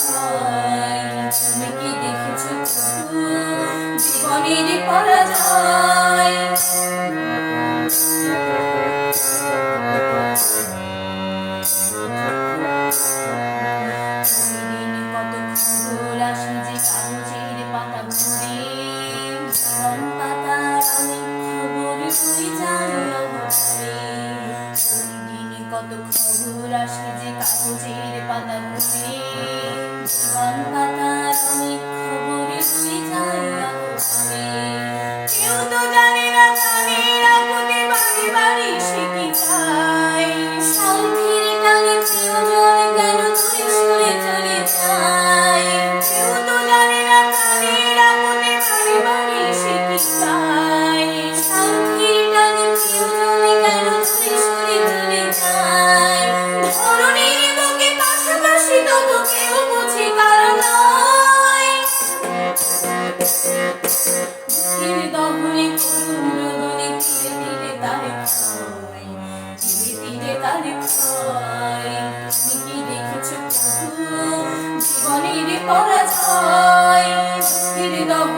পরাজয়, তুমি কি দেখেছো কবু জীবনের পরাজয়? প্রতিদিন কত খবর আসে যে কাগজের পাতা ভরে, জীবন পাতার অনেক খবর রয়ে যায় অগোচরে। প্রতিদিন কত খবর আসে যে কাগজের পাতা ভরে, জীবন পাতার অনেক খবর রয়ে যায় অগোচরে। কেউ তো জানে না প্রতি বাড়ি বাড়ি সে কি চায়, শান্তির টানে প্রিয়জন কেন দূরে সরে চলে যায়। কেউ তো জানে না প্রতি বাড়ি বাড়ি সে কি চায়, শান্তির টানে প্রিয়জন কেন দূরে সরে চলে যায়। ধরণীর বুকে পাশাপাশি তবু কেউ বুঝে কারো নয়, দুঃখের দহনে করুণ রোদনে ধীরে ধীরে তারে ক্ষয়, ধীরে ধীরে তারে ক্ষয়। তুমি কি দেখেছো কবু জীবনের পরাজয়? দুঃখের দহনে